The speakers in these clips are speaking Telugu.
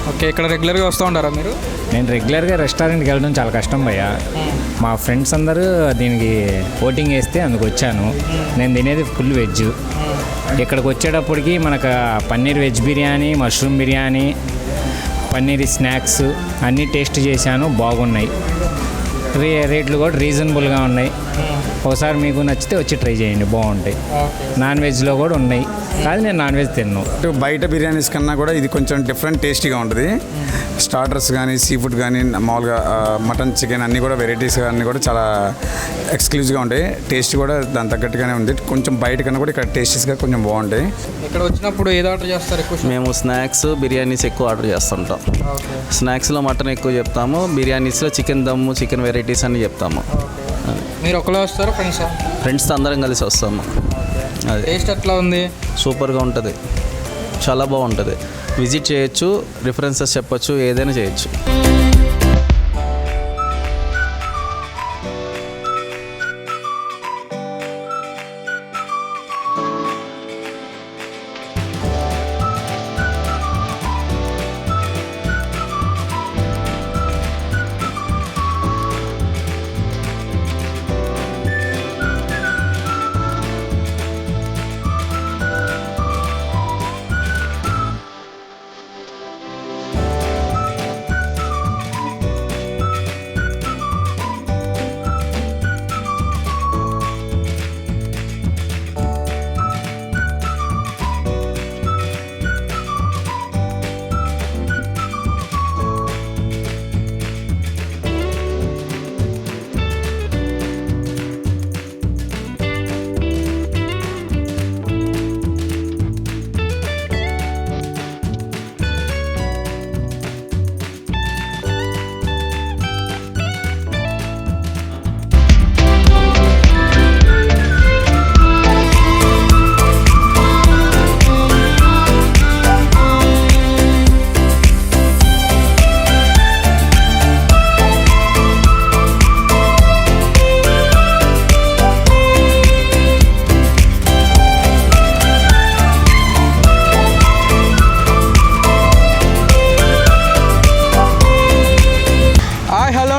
ఓకే, ఇక్కడ రెగ్యులర్గా వస్తూ ఉంటారా మీరు? నేను రెగ్యులర్గా రెస్టారెంట్కి వెళ్ళడం చాలా కష్టం భయ్యా. మా ఫ్రెండ్స్ అందరూ దీనికి ఓటింగ్ వేస్తే అందుకు వచ్చాను. నేను తినేది ఫుల్ వెజ్. ఇక్కడికి వచ్చేటప్పటికి మనకు paneer veg biryani, mushroom biryani, paneer snacks అన్నీ టేస్ట్ చేశాను, బాగున్నాయి. రేట్లు కూడా రీజనబుల్గా ఉన్నాయి. ఒకసారి మీకు నచ్చితే వచ్చి ట్రై చేయండి, బాగుంటాయి. నాన్ వెజ్లో కూడా ఉన్నాయి, కానీ నేను నాన్ వెజ్ తిన్నాను. బయట బిర్యానీస్ కన్నా కూడా ఇది కొంచెం డిఫరెంట్ టేస్టీగా ఉంటుంది. స్టార్టర్స్ కానీ, సీ ఫుడ్ కానీ, మామూలుగా మటన్, చికెన్ అన్నీ కూడా వెరైటీస్ అన్నీ కూడా చాలా ఎక్స్క్లూజివ్గా ఉంటాయి. టేస్ట్ కూడా దాని తగ్గట్టుగానే ఉంది. కొంచెం బయట కన్నా కూడా ఇక్కడ టేస్టీస్గా కొంచెం బాగుంటాయి. ఇక్కడ వచ్చినప్పుడు ఏది ఆర్డర్ చేస్తారు ఎక్కువ? మేము స్నాక్స్, బిర్యానీస్ ఎక్కువ ఆర్డర్ చేస్తుంటాం. స్నాక్స్లో మటన్ ఎక్కువ చెప్తాము, బిర్యానీస్లో చికెన్ దమ్ము, చికెన్ వెరైటీస్ అని చెప్తాము. మీరు ఒకళ్ళే వస్తారా ఫ్రెండ్సా? ఫ్రెండ్స్తో అందరం కలిసి వస్తాము. అది టేస్ట్ ఎట్లా ఉంది? సూపర్గా ఉంటుంది, చాలా బాగుంటుంది. విజిట్ చేయొచ్చు, రిఫరెన్సెస్ చెప్పొచ్చు, ఏదైనా చేయొచ్చు.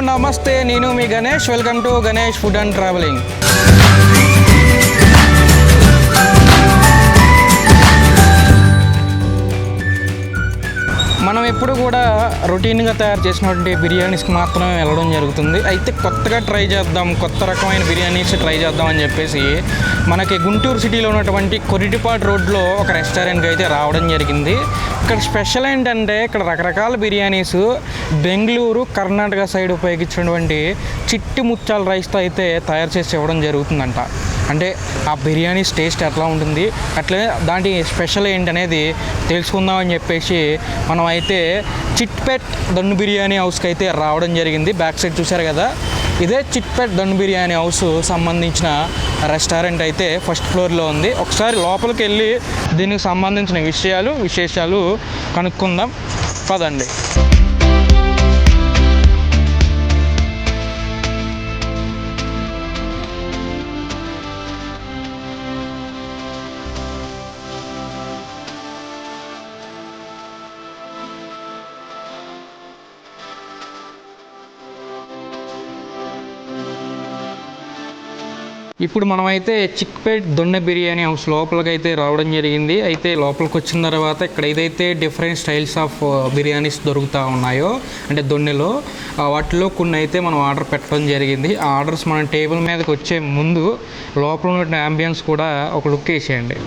నమస్తే, నేను మీ Ganesh. Welcome to Ganesh food and travelling. మనం ఎప్పుడు కూడా రొటీన్గా తయారు చేసినటువంటి బిర్యానీస్కి మాత్రమే వెళ్ళడం జరుగుతుంది. అయితే కొత్తగా ట్రై చేద్దాం, కొత్త రకమైన బిర్యానీస్ ట్రై చేద్దాం అని చెప్పేసి మనకి గుంటూరు సిటీలో ఉన్నటువంటి కొరిటిపాడు రోడ్లో ఒక రెస్టారెంట్కి అయితే రావడం జరిగింది. ఇక్కడ స్పెషల్ ఏంటంటే ఇక్కడ రకరకాల బిర్యానీస్ బెంగళూరు, కర్ణాటక సైడ్ ఉపయోగించినటువంటి చిట్టి ముత్యాల రైస్తో అయితే తయారు చేసి ఇవ్వడం జరుగుతుందంట. అంటే ఆ బిర్యానీస్ టేస్ట్ ఎట్లా ఉంటుంది, అట్లే దాంటి స్పెషల్ ఏంటనేది తెలుసుకుందామని చెప్పేసి మనం అయితే చిట్పేట్ దన్ను బిర్యానీ హౌస్కి అయితే రావడం జరిగింది. బ్యాక్ సైడ్ చూశారు కదా, ఇదే చిట్పేట్ దన్ను బిర్యానీ హౌస్ సంబంధించిన రెస్టారెంట్ అయితే ఫస్ట్ ఫ్లోర్లో ఉంది. ఒకసారి లోపలికి వెళ్ళి దీనికి సంబంధించిన విశేషాలు కనుక్కుందాం, పదండి. ఇప్పుడు మనమైతే చిట్పేట్ దొన్నె బిర్యానీ హౌస్ లోపలికి అయితే రావడం జరిగింది. అయితే లోపలికి వచ్చిన తర్వాత ఇక్కడ ఏదైతే డిఫరెంట్ స్టైల్స్ ఆఫ్ బిర్యానీస్ దొరుకుతూ ఉన్నాయో అంటే దొన్నెలో, వాటిలో కొన్ని అయితే మనం ఆర్డర్ పెట్టడం జరిగింది. ఆ ఆర్డర్స్ మన టేబుల్ మీదకి వచ్చే ముందు లోపల ఉన్న అంబియన్స్ కూడా ఒక లుక్ వేసేయండి.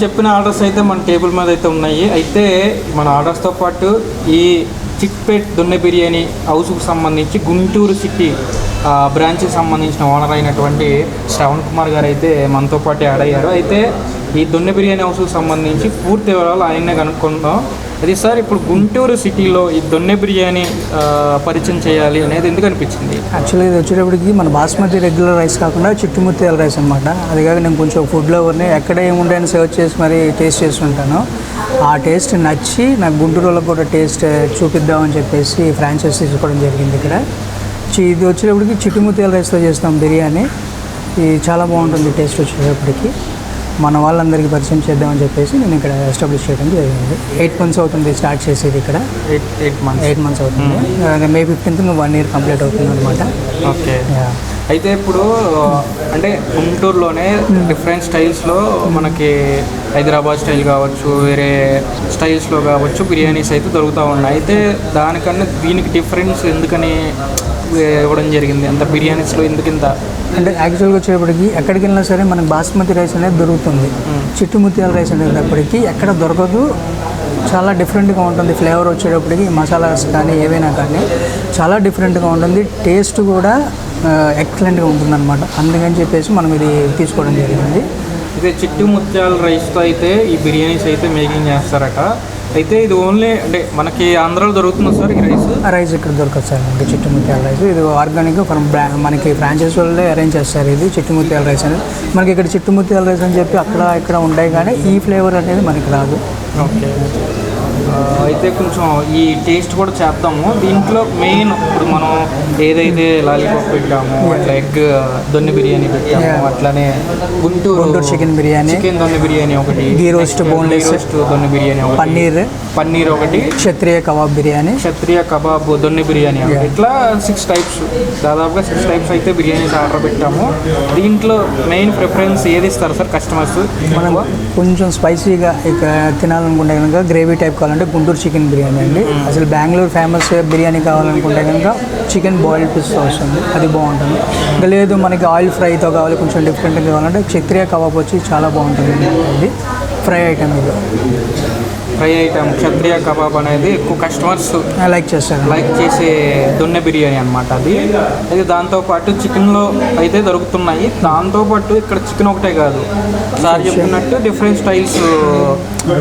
చెప్పిన ఆర్డర్స్ అయితే మన టేబుల్ మీద అయితే ఉన్నాయి. అయితే మన ఆర్డర్స్తో పాటు ఈ చిక్పేట్ దొన్నె బిర్యానీ హౌస్కు సంబంధించి గుంటూరు సిటీ బ్రాంచ్కి సంబంధించిన ఓనర్ అయినటువంటి శ్రవణ్ కుమార్ గారు అయితే మనతో పాటు యాడ్ అయ్యారు. అయితే ఈ దొన్నె బిర్యానీ హౌస్కు సంబంధించి పూర్తి వివరాలు ఆయన్నే కనుక్కుందాం. అది సార్, ఇప్పుడు గుంటూరు సిటీలో ఈ దొన్నె బిర్యానీ పరిచయం చేయాలి అనేది ఎందుకు అనిపించింది? యాక్చువల్గా ఇది వచ్చేటప్పటికి మన బాస్మతి రెగ్యులర్ రైస్ కాకుండా చిట్టుముత్యాల రైస్ అనమాట. అది కాక నేను కొంచెం ఫుడ్ లవర్ని, ఎక్కడ ఏముంటాయని సర్చ్ చేసి మరి టేస్ట్ చేస్తుంటాను. ఆ టేస్ట్ నచ్చి నాకు గుంటూరులో కూడా టేస్ట్ చూపిద్దామని చెప్పేసి ఫ్రాంచైజ్ తీసుకోవడం జరిగింది ఇక్కడ. ఇది వచ్చేటప్పటికి చిట్టుముత్యాల రైస్తో చేస్తాం బిర్యానీ. ఇది చాలా బాగుంటుంది టేస్ట్ వచ్చేటప్పటికి. మన వాళ్ళందరికీ పరిచయం చేద్దామని చెప్పేసి నేను ఇక్కడ ఎస్టాబ్లిష్ చేయడం జరిగింది. 8 months అవుతుంది స్టార్ట్ చేసేది ఇక్కడ. 8 months అవుతుంది. మే 15th 1 year కంప్లీట్ అవుతుంది అనమాట. ఓకే. అయితే ఇప్పుడు అంటే గుంటూరులోనే డిఫరెంట్ స్టైల్స్లో మనకి హైదరాబాద్ స్టైల్ కావచ్చు, వేరే స్టైల్స్లో కావచ్చు బిర్యానీస్ అయితే దొరుకుతూ ఉన్నాయి. అయితే దానికన్నా దీనికి డిఫరెన్స్ ఎందుకని ఇవ్వడం జరిగింది? అంత బిర్యానీస్లో ఎందుకు ఇంత అంటే యాక్చువల్గా వచ్చేటప్పటికి ఎక్కడికి వెళ్ళినా సరే మనకి బాస్మతి రైస్ అనేది దొరుకుతుంది. చిట్టుముత్యాల రైస్ అనేటప్పటికి ఎక్కడ దొరకదు. చాలా డిఫరెంట్గా ఉంటుంది. ఫ్లేవర్ వచ్చేటప్పటికి మసాలాస్ కానీ ఏవైనా కానీ చాలా డిఫరెంట్గా ఉంటుంది. టేస్ట్ కూడా ఎక్సలెంట్గా ఉంటుందన్నమాట. అందుకని చెప్పేసి మనం ఇది తీసుకోవడం జరిగింది. అయితే చిట్టుముత్యాల రైస్తో అయితే ఈ బిర్యానీస్ అయితే మేకింగ్ చేస్తారట. అయితే ఇది ఓన్లీ అంటే మనకి ఆంధ్రాలో దొరుకుతుంది సార్ ఈ రైస్? రైస్ ఇక్కడ దొరకదు సార్ మనకి చిట్టుముత్యాల రైస్. ఇది ఆర్గానిక్ మనకి ఫ్రాంచైజ్ వాళ్ళే అరేంజ్ చేస్తారు. ఇది చిట్టుముత్యాల రైస్ అనేది మనకి ఇక్కడ చిట్టుముత్యాల రైస్ అని చెప్పి అక్కడ ఇక్కడ ఉంటాయి, కానీ ఈ ఫ్లేవర్ అనేది మనకి రాదు. ఓకే. అయితే కొంచెం ఈ టేస్ట్ కూడా చేద్దాము. దీంట్లో మెయిన్ ఇప్పుడు మనం ఏదైతే లాలీపాప్ పెట్టాము, అట్లా ఎగ్ దొన్నె బిర్యానీ పెట్టాము, అట్లానే గుంటూరు చికెన్ బిర్యానీ, చికెన్ దొన్నె బిర్యానీ ఒకటి, గీ రోస్ట్ బోన్లెస్ దొన్నె బిర్యానీ ఒకటి, పన్నీర్ ఒకటి, క్షత్రియ కబాబ్ బిర్యానీ, క్షత్రియ కబాబ్ దొన్నె బిర్యానీ ఒకటి, ఇట్లా 6 types, దాదాపుగా 6 types అయితే బిర్యానీస్ ఆర్డర్ పెట్టాము. దీంట్లో మెయిన్ ప్రిఫరెన్స్ ఏది ఇస్తారు సార్ కస్టమర్స్? మనం కొంచెం స్పైసీగా ఇక తినాలనుకుంటే కనుక గ్రేవీ టైప్ కావాలంటే గుంటూరు చికెన్ బిర్యానీ అండి. అసలు బెంగళూరు ఫేమస్ బిర్యానీ కావాలనుకుంటే కనుక చికెన్ బాయిల్డ్ పీస్తో వస్తుంది, అది బాగుంటుంది. ఇంకా లేదు మనకి ఆయిల్ ఫ్రైతో కావాలి, కొంచెం డిఫరెంట్గా కావాలంటే క్షత్రియ కబాబ్ వచ్చి చాలా బాగుంటుంది. ఇది ఫ్రై ఐటమ్. ఇది ఫ్రై ఐటమ్ క్షత్రియ కబాబ్ అనేది ఎక్కువ కస్టమర్స్ లైక్ చేస్తారు, లైక్ చేసే దొన్నె బిర్యానీ అనమాట అది. అయితే దాంతోపాటు చికెన్లో అయితే దొరుకుతున్నాయి. దాంతోపాటు ఇక్కడ చికెన్ ఒకటే కాదు సార్ చెప్పినట్టు డిఫరెంట్ స్టైల్స్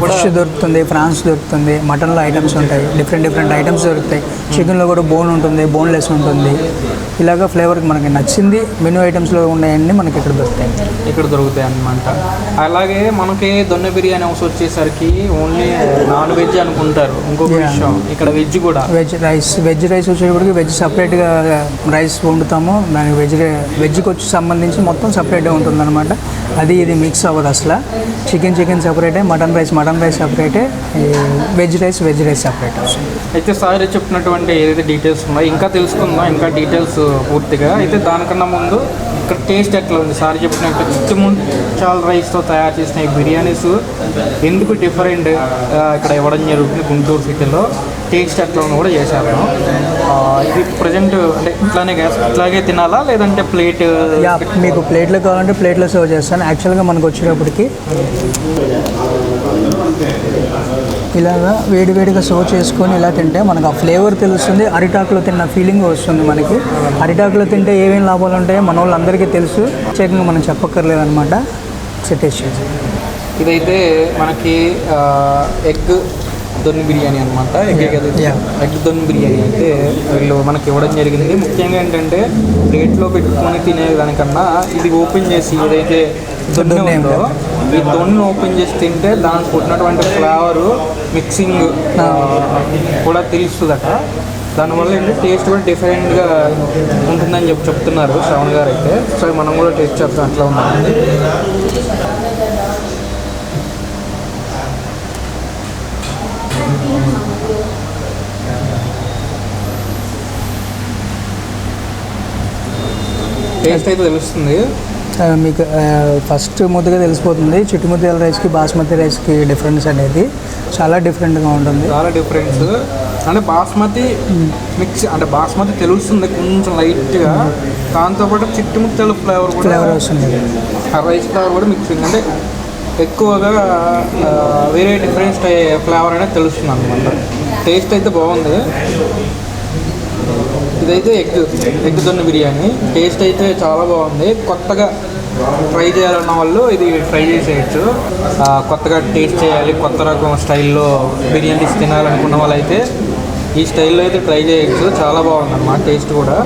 ఫిష్ దొరుకుతుంది, ఫ్రాన్స్ దొరుకుతుంది, మటన్లో ఐటమ్స్ ఉంటాయి, డిఫరెంట్ ఐటమ్స్ దొరుకుతాయి. చికెన్లో కూడా బోన్ ఉంటుంది, బోన్లెస్ ఉంటుంది. ఇలాగ ఫ్లేవర్కి మనకి నచ్చింది మెనూ ఐటమ్స్లో ఉన్నాయన్నీ మనకి ఇక్కడ దొరుకుతాయి అన్నమాట. అలాగే మనకి దొన్నె బిర్యానీ హౌస్ వచ్చేసరికి ఓన్లీ నాన్ వెజ్ అనుకుంటారు. ఇంకొక విషయం ఇక్కడ వెజ్ కూడా, వెజ్ రైస్ వచ్చేటప్పటికి వెజ్ సపరేట్గా రైస్ వండుతాము. దానికి వెజ్కి వచ్చి సంబంధించి మొత్తం సపరేట్గా ఉంటుంది అనమాట. అది ఇది మిక్స్ అవ్వదు అసలు. చికెన్ సపరేటే, మటన్ రైస్ సపరేటే, వెజ్ రైస్ సపరేట్ వస్తుంది. అయితే సార్ చెప్పినటువంటి ఏదైతే డీటెయిల్స్ ఉన్నాయో ఇంకా తెలుసుకుందాం, ఇంకా డీటెయిల్స్ పూర్తిగా. అయితే దానికన్నా ముందు ఇక్కడ టేస్ట్ ఎట్లా ఉంది? సార్ చెప్పినట్టు చిట్టుముత్యాల రైస్తో తయారు చేసిన ఈ బిర్యానీస్ ఎందుకు డిఫరెంట్ ఇక్కడ ఇవ్వడం జరుగుతుంది గుంటూరు సిటీలో, టేస్ట్ ఎట్లా ఉంది కూడా చేశారు. ఇది ప్రజెంట్ అంటే ఇట్లాగే తినాలా లేదంటే ప్లేట్? మీకు ప్లేట్లో కావాలంటే ప్లేట్లో సర్వ్ చేస్తాను. యాక్చువల్గా మనకు వచ్చేటప్పటికి ఇలాగా వేడివేడిగా సర్వ్ చేసుకొని ఇలా తింటే మనకు ఆ ఫ్లేవర్ తెలుస్తుంది. అరిటాకులో తిన్న ఫీలింగ్ వస్తుంది మనకి. అరిటాకులో తింటే ఏమేమి లాభాలు ఉంటాయో మన వాళ్ళందరికీ తెలుసు, ప్రత్యేకంగా మనం చెప్పక్కర్లేదన్నమాట. టేస్ట్ చేసి ఇదైతే మనకి ఎగ్ దొన్నె బిర్యానీ అనమాట. ఎగ్ దొన్నె బిర్యానీ అయితే వీళ్ళు మనకి ఇవ్వడం జరిగింది. ముఖ్యంగా ఏంటంటే ప్లేట్లో పెట్టుకొని తినేదానికన్నా ఇది ఓపెన్ చేసి ఏదైతే దొన్నె ఉందో ఈ దొన్నె ఓపెన్ చేసి తింటే దానికి పుట్టినటువంటి ఫ్లేవరు మిక్సింగ్ కూడా తెలుస్తుందట. దానివల్ల ఏంటంటే టేస్ట్ కూడా డిఫరెంట్గా ఉంటుందని చెప్తున్నారు శ్రవణ్ గారు అయితే. సో మనం కూడా టేస్ట్ చేస్తాం అట్లా ఉందండి. టేస్ట్ అయితే తెలుస్తుంది మీకు. ఫస్ట్ ముద్దగా తెలిసిపోతుంది చిట్టుముత్యాల రైస్కి బాస్మతి రైస్కి డిఫరెన్స్ అనేది చాలా డిఫరెంట్గా ఉంటుంది. చాలా డిఫరెన్స్ అంటే బాస్మతి మిక్స్ అంటే బాస్మతి తెలుస్తుంది కొంచెం లైట్గా, దాంతోపాటు చిట్టుముత్యాల ఫ్లేవర్ వస్తుంది. ఆ రైస్ ఫ్లేవర్ కూడా మిక్సింగ్ అంటే ఎక్కువగా వేరే డిఫరెంట్ ఫ్లేవర్ అనేది తెలుస్తుంది అనమాట. టేస్ట్ అయితే బాగుంది. ఇదైతే ఎగ్ దొన్న బిర్యానీ. టేస్ట్ అయితే చాలా బాగుంది. కొత్తగా ట్రై చేయాలన్న వాళ్ళు ఇది ట్రై చేసేయచ్చు. కొత్తగా టేస్ట్ చేయాలి, కొత్త రకం స్టైల్లో బిర్యానీస్ తినాలనుకున్న వాళ్ళు అయితే ఈ స్టైల్లో అయితే ట్రై చేయొచ్చు. చాలా బాగుందన్నమాట టేస్ట్ కూడా.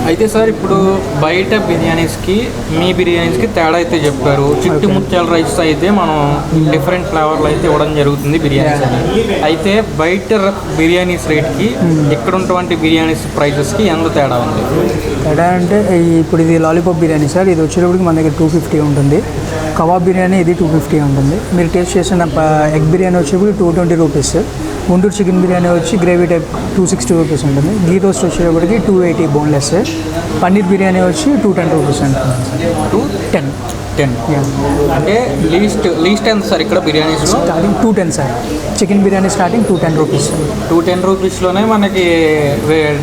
అయితే సార్, ఇప్పుడు బయట బిర్యానీస్కి మీ బిర్యానీస్కి తేడా అయితే చెప్పారు. చిట్టి ముత్యాల రైస్ అయితే మనం డిఫరెంట్ ఫ్లేవర్లో అయితే ఇవ్వడం జరుగుతుంది బిర్యానీస్ అని. అయితే బయట బిర్యానీస్ రేట్కి ఇక్కడ ఉన్నటువంటి బిర్యానీస్ ప్రైసెస్కి ఎంత తేడా ఉంది? తేడా అంటే ఇప్పుడు ఇది లాలీపాప్ బిర్యానీ సార్. ఇది వచ్చేటప్పటికి మన దగ్గర 250 ఉంటుంది. కబాబ్ బిర్యానీ ఇది 250 ఉంటుంది. మీరు టేస్ట్ చేసిన ఎగ్ బిర్యానీ వచ్చేటప్పుడు 220 రూపీస్. గుంటూరు చికెన్ బిర్యానీ వచ్చి గ్రేవీ టైప్ 260 రూపీస్ ఉంటుంది. గీ రోస్ట్ వచ్చేటప్పటికి 280 బోన్లెస్. పన్నీర్ బిర్యానీ వచ్చి 210 రూపీస్ ఉంటుంది. 210 అంటే లీస్ట్ ఎంత సార్ ఇక్కడ బిర్యానీస్లో? Starting 210 sir. Chicken biryani starting 210 rupees. 210 రూపీస్లోనే మనకి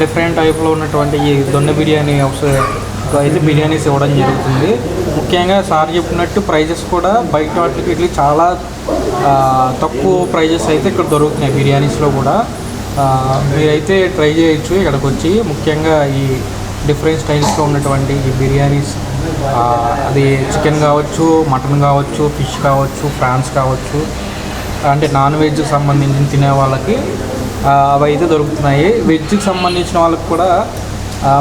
డిఫరెంట్ టైప్లో ఉన్నటువంటి ఈ దొన్న బిర్యానీ అయితే బిర్యానీస్ ఇవ్వడం జరుగుతుంది. ముఖ్యంగా సార్ చెప్పినట్టు ప్రైజెస్ కూడా బయట వాటికి ఇట్లా చాలా తక్కువ ప్రైజెస్ అయితే ఇక్కడ దొరుకుతున్నాయి బిర్యానీస్లో కూడా. మీరైతే ట్రై చేయొచ్చు ఇక్కడికి వచ్చి. ముఖ్యంగా ఈ డిఫరెంట్ స్టైల్స్లో ఉన్నటువంటి ఈ బిర్యానీస్, అది చికెన్ కావచ్చు, మటన్ కావచ్చు, ఫిష్ కావచ్చు, ప్రాన్స్ కావచ్చు, అంటే నాన్ వెజ్కి సంబంధించిన తినే వాళ్ళకి అవి అయితే దొరుకుతున్నాయి. వెజ్కి సంబంధించిన వాళ్ళకి కూడా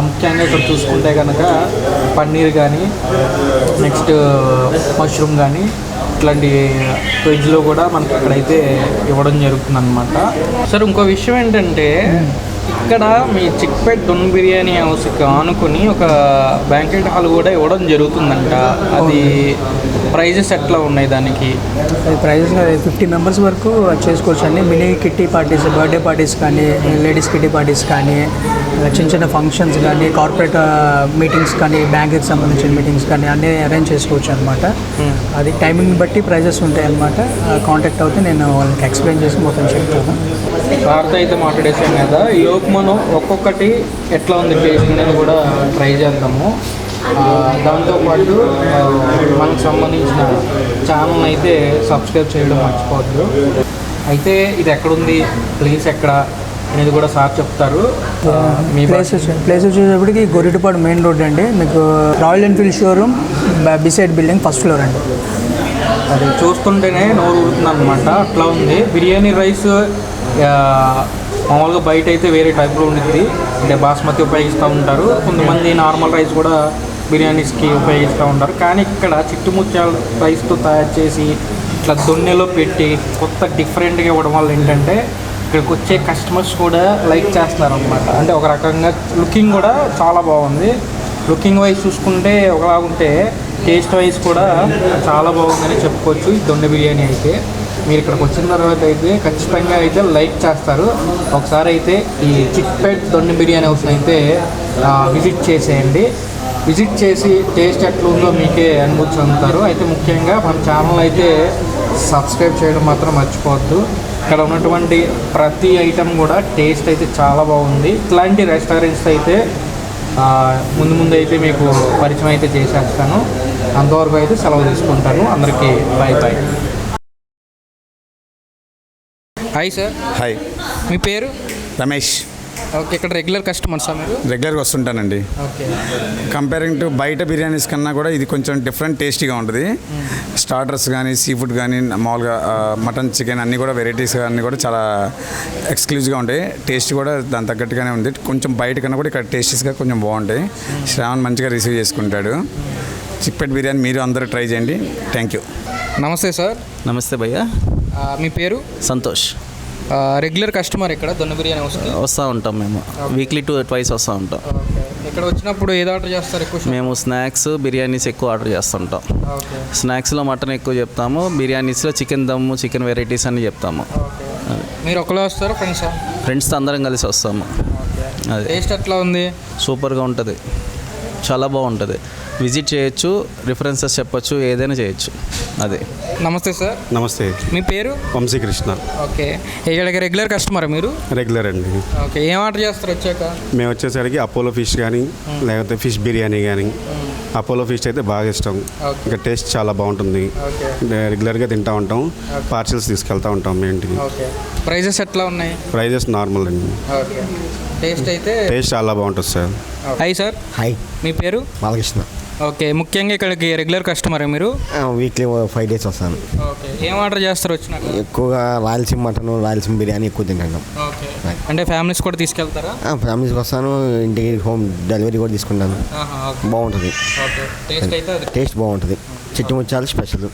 ముఖ్యంగా ఇక్కడ చూసుకుంటే కనుక పన్నీర్ కానీ, నెక్స్ట్ మష్రూమ్ కానీ, ఇట్లాంటి వెజ్లో కూడా మనకి ఇక్కడైతే ఇవ్వడం జరుగుతుంది అనమాట. సార్, ఇంకో విషయం ఏంటంటే ఇక్కడ మీ చిక్పేట్ దొన్ బిర్యానీ హౌస్కి ఆనుకొని ఒక బ్యాంకెట్ హాల్ కూడా ఇవ్వడం జరుగుతుందంట. అది ప్రైజెస్ ఎట్లా ఉన్నాయి దానికి? అది ప్రైజెస్ 50 మెంబర్స్ వరకు చేసుకోవచ్చు అండి. Mini kitty parties, birthday parties కానీ, లేడీస్ కిట్టి పార్టీస్ కానీ, చిన్న చిన్న ఫంక్షన్స్ కానీ, కార్పొరేట్ మీటింగ్స్ కానీ, బ్యాంకుకి సంబంధించిన మీటింగ్స్ కానీ అన్నీ అరేంజ్ చేసుకోవచ్చు అనమాట. అది టైమింగ్ బట్టి ప్రైజెస్ ఉంటాయి అనమాట. కాంటాక్ట్ అవుతే నేను వాళ్ళకి ఎక్స్ప్లెయిన్ చేసి మొత్తం చెప్తాను. సార్తో అయితే మాట్లాడేసాం కదా, ఈ లోపు మనం ఒక్కొక్కటి ఎట్లా ఉంది టేస్ట్ అనేది కూడా ట్రై చేద్దాము. దాంతోపాటు మనకు సంబంధించిన ఛానల్ అయితే సబ్స్క్రైబ్ చేయడం మర్చిపోవద్దు. అయితే ఇది ఎక్కడుంది, ప్లేస్ ఎక్కడ అనేది కూడా సార్ చెప్తారు. మీ ప్లేస్ వచ్చేటప్పటికి గొర్రెటపాడు మెయిన్ రోడ్ అండి. మీకు royal Enfield showroom beside building first floor అండి. అది చూస్తుంటేనే నోరు ఊరుతుంది అనమాట, అట్లా ఉంది. బిర్యానీ రైస్ మామూలుగా బయట అయితే వేరే టైప్లో ఉండిద్ది, అంటే బాస్మతి ఉపయోగిస్తూ ఉంటారు. కొంతమంది నార్మల్ రైస్ కూడా బిర్యానీస్కి ఉపయోగిస్తూ ఉంటారు. కానీ ఇక్కడ చిట్టుముత్యాల రైస్తో తయారు చేసి ఇట్లా దొన్నెలో పెట్టి కొత్త డిఫరెంట్గా ఇవ్వడం వల్ల ఏంటంటే ఇక్కడికి వచ్చే కస్టమర్స్ కూడా లైక్ చేస్తున్నారు అనమాట. అంటే ఒక రకంగా లుకింగ్ కూడా చాలా బాగుంది. లుకింగ్ వైజ్ చూసుకుంటే ఒకలాగుంటే టేస్ట్ వైజ్ కూడా చాలా బాగుందని చెప్పుకోవచ్చు ఈ దొన్నె బిర్యానీ అయితే. మీరు ఇక్కడికి వచ్చిన తర్వాత అయితే ఖచ్చితంగా అయితే లైక్ చేస్తారు. ఒకసారి అయితే ఈ చిక్పేట్ దొన్నె బిర్యానీ హౌస్ని అయితే విజిట్ చేసేయండి. విజిట్ చేసి టేస్ట్ ఎట్లా ఉందో మీకే అనుభూతి చెందుతారు. అయితే ముఖ్యంగా మన ఛానల్ అయితే సబ్స్క్రైబ్ చేయడం మాత్రం మర్చిపోవద్దు. ఇక్కడ ఉన్నటువంటి ప్రతి ఐటెం కూడా టేస్ట్ అయితే చాలా బాగుంది. ఇట్లాంటి రెస్టారెంట్స్ అయితే ముందు అయితే మీకు పరిచయం అయితే చేసేస్తాను. అంతవరకు అయితే సెలవు తీసుకుంటాను. అందరికీ bye bye. Hi sir. Hi, మీ పేరు? రమేష్. ఓకే, ఇక్కడ రెగ్యులర్ కస్టమర్సా మీరు? రెగ్యులర్గా వస్తుంటానండి. ఓకే. కంపేరింగ్ టు బయట బిర్యానీస్ కన్నా కూడా ఇది కొంచెం డిఫరెంట్ టేస్టీగా ఉంటుంది. స్టార్టర్స్ కానీ, సీ ఫుడ్ కానీ, మామూలుగా మటన్, చికెన్ అన్నీ కూడా వెరైటీస్ అన్నీ కూడా చాలా ఎక్స్క్లూజివ్గా ఉంటాయి. టేస్ట్ కూడా దాని తగ్గట్టుగానే ఉంది. కొంచెం బయట కన్నా కూడా ఇక్కడ టేస్టీస్గా కొంచెం బాగుంటాయి. శ్రావణ్ మంచిగా రిసీవ్ చేసుకుంటాడు. చిక్పేట్ బిర్యానీ మీరు అందరూ ట్రై చేయండి. Thank you. నమస్తే సార్. నమస్తే భయ్యా. మీ పేరు? సంతోష్. రెగ్యులర్ కస్టమర్ ఇక్కడ దొన్న బిర్యానీ హౌస్కి? వస్తూ ఉంటాం మేము. వీక్లీ 2-2 వస్తూ ఉంటాం. ఇక్కడ వచ్చినప్పుడు ఏది ఆర్డర్ చేస్తారు ఎక్కువ? మేము స్నాక్స్, బిర్యానీస్ ఎక్కువ ఆర్డర్ చేస్తుంటాం. స్నాక్స్లో మటన్ ఎక్కువ చెప్తాము, బిర్యానీస్లో చికెన్ దమ్ము, చికెన్ వెరైటీస్ అని చెప్తాము. మీరు ఒకళ్ళే వస్తారా, ఫ్రెండ్సా? ఫ్రెండ్స్తో అందరం కలిసి వస్తాము. అది టేస్ట్ ఎట్లా ఉంది? సూపర్గా ఉంటుంది, చాలా బాగుంటుంది. విజిట్ చేయొచ్చు, రిఫరెన్సెస్ చెప్పొచ్చు, ఏదైనా చేయొచ్చు. అదే. నమస్తే సార్, నమస్తే, మీ పేరు? వంశీకృష్ణ. ఓకే, ఇక్కడికి రెగ్యులర్ కస్టమర్ మీరు? రెగ్యులర్ అండి. ఓకే, ఏం ఆర్డర్ చేస్తారు వచ్చాక? మేము వచ్చేసరికి అపోలో ఫిష్ కానీ లేకపోతే ఫిష్ బిర్యానీ కానీ. అపోలో ఫిష్ అయితే బాగా ఇష్టం, ఇంకా టేస్ట్ చాలా బాగుంటుంది. రెగ్యులర్గా తింటూ ఉంటాం, పార్సల్స్ తీసుకెళ్తూ ఉంటాం మీ ఇంటికి. ఓకే, ప్రైజెస్ ఎట్లా ఉన్నాయి? ప్రైజెస్ నార్మల్ అండి, ఓకే, టేస్ట్ అయితే? టేస్ట్ చాలా బాగుంటుంది సార్. హాయ్ సార్, హాయ్, మీ పేరు? బాలకృష్ణ. ఓకే, ముఖ్యంగా ఇక్కడికి రెగ్యులర్ కస్టమరా మీరు? వీక్లీ 5 days వస్తాను. ఓకే, ఏం ఆర్డర్ చేస్తారు వచ్చినాక? ఎక్కువగా రాయలసీమ మటన్, రాయలసీమ బిర్యానీ ఎక్కువ తింటాను. ఓకే, అంటే ఫ్యామిలీస్ కూడా తీసుకెళ్తారా? ఫ్యామిలీస్కి వస్తాను, ఇంటికి హోమ్ డెలివరీ కూడా తీసుకుంటాను. ఓకే, బాగుంటుంది, ఓకే, టేస్ట్ అయితే అది. టేస్ట్ బాగుంటుంది. చిట్టుముచ్చాలు స్పెషల్.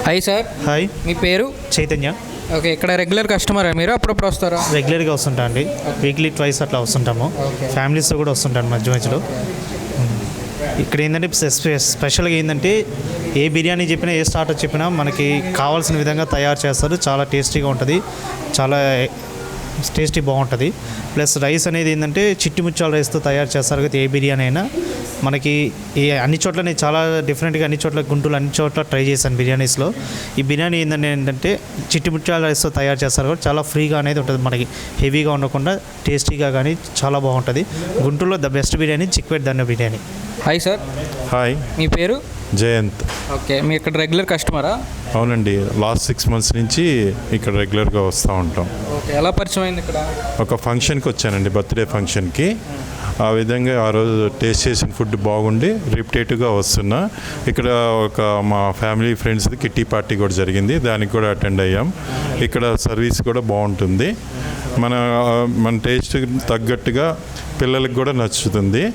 హాయ్ సార్, హాయ్, మీ పేరు? చైతన్య. ఓకే, ఇక్కడ రెగ్యులర్ కస్టమరా మీరు? అప్పుడప్పుడు వస్తారా? రెగ్యులర్గా వస్తుంటా అండి, వీక్లీ ట్వైస్ అట్లా వస్తుంటాము. ఫ్యామిలీస్తో కూడా వస్తుంటాను మధ్య మధ్యలో. ఇక్కడ ఏంటంటే స్పెషల్గా ఏంటంటే ఏ బిర్యానీ చెప్పినా, ఏ స్టార్టర్ చెప్పినా మనకి కావాల్సిన విధంగా తయారు చేస్తారు. చాలా టేస్టీగా ఉంటుంది, చాలా టేస్టీ బాగుంటుంది. ప్లస్ రైస్ అనేది ఏంటంటే చిట్టి ముత్యాల రైస్తో తయారు చేస్తారు కదా ఏ బిర్యానీ అయినా. మనకి అన్ని చోట్ల నేను చాలా డిఫరెంట్గా అన్ని చోట్ల గుంటూరు అన్ని చోట్ల ట్రై చేశాను బిర్యానీస్లో. ఈ బిర్యానీ ఏంటంటే చిట్టి ముత్యాల రైస్తో తయారు చేస్తారు కాబట్టి చాలా ఫ్రీగా అనేది ఉంటుంది, మనకి హెవీగా ఉండకుండా టేస్టీగా కానీ చాలా బాగుంటుంది. గుంటూరులో the best biryani Chickpet Dhanya biryani. Hi sir, hi, మీ పేరు? జయంత్. ఓకే, మీ ఇక్కడ రెగ్యులర్ కస్టమరా? అవునండి, లాస్ట్ 6 months నుంచి ఇక్కడ రెగ్యులర్గా వస్తూ ఉంటాం. ఓకే, ఎలా పరిచయం అయింది ఇక్కడ? ఒక ఫంక్షన్కి వచ్చానండి, బర్త్డే ఫంక్షన్కి. ఆ విధంగా ఆ రోజు టేస్ట్ చేసిన ఫుడ్ బాగుండి రిపిటేటివ్గా వస్తున్నా. ఇక్కడ ఒక మా ఫ్యామిలీ ఫ్రెండ్స్ది కిట్టి పార్టీ కూడా జరిగింది, దానికి కూడా అటెండ్ అయ్యాం. ఇక్కడ సర్వీస్ కూడా బాగుంటుంది, మన టేస్ట్ తగ్గట్టుగా పిల్లలకి కూడా నచ్చుతుంది.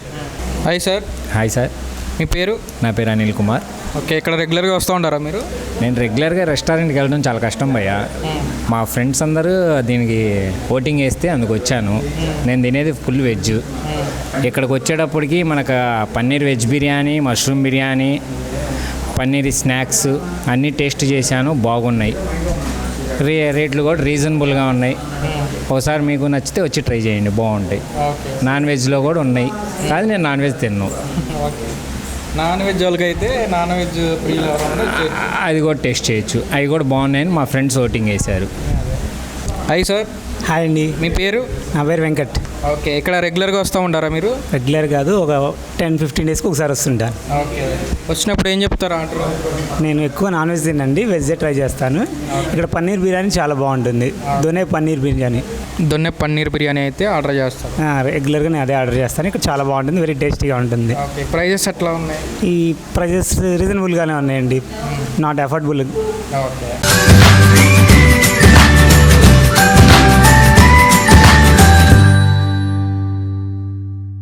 హాయ్ సార్, హాయ్ సార్, మీ పేరు? నా పేరు అనిల్ కుమార్. ఓకే, ఇక్కడ రెగ్యులర్గా వస్తూ ఉంటారా మీరు? నేను రెగ్యులర్గా రెస్టారెంట్కి వెళ్ళడం చాలా కష్టం భయ్యా. మా ఫ్రెండ్స్ అందరూ దీనికి ఓటింగ్ వేస్తే అందుకు వచ్చాను. నేను తినేది ఫుల్ వెజ్. ఇక్కడికి వచ్చేటప్పటికి మనకు paneer veg biryani, mushroom biryani, paneer snacks అన్నీ టేస్ట్ చేశాను, బాగున్నాయి. రేట్లు కూడా రీజనబుల్గా ఉన్నాయి. ఒకసారి మీకు నచ్చితే వచ్చి ట్రై చేయండి, బాగుంటాయి. నాన్ వెజ్లో కూడా ఉన్నాయి, కానీ నేను నాన్ వెజ్ తిన్నాను. నాన్ వెజ్ వాళ్ళకి అయితే నాన్ వెజ్ ప్రియులు అది కూడా టేస్ట్ చేయొచ్చు, అవి కూడా బాగున్నాయని మా ఫ్రెండ్స్ ఓటింగ్ వేశారు. హాయ్ సార్, హాయ్ అండి, మీ పేరు? నా పేరు వెంకట్. ఓకే, ఇక్కడ రెగ్యులర్గా వస్తూ ఉంటారా మీరు? రెగ్యులర్ కాదు, ఒక 10-15 daysకి ఒకసారి వస్తుంటాను. ఓకే, వచ్చినప్పుడు ఏం చెప్తారా ఆర్డర్? నేను ఎక్కువ నాన్ వెజ్ తినండి, వెజ్ ట్రై చేస్తాను. ఇక్కడ పన్నీర్ బిర్యానీ చాలా బాగుంటుంది, దొనే పన్నీర్ బిర్యానీ. దొన్నె పన్నీర్ బిర్యానీ అయితే ఆర్డర్ చేస్తాను. రెగ్యులర్గా నేను అదే ఆర్డర్ చేస్తాను. ఇక్కడ చాలా బాగుంటుంది, వెరీ టేస్టీగా ఉంటుంది. ఓకే, ప్రైజెస్ ఎట్లా ఉన్నాయి? ఈ ప్రైజెస్ రీజనబుల్గానే ఉన్నాయండి, నాట్ అఫోర్డబుల్. ఓకే.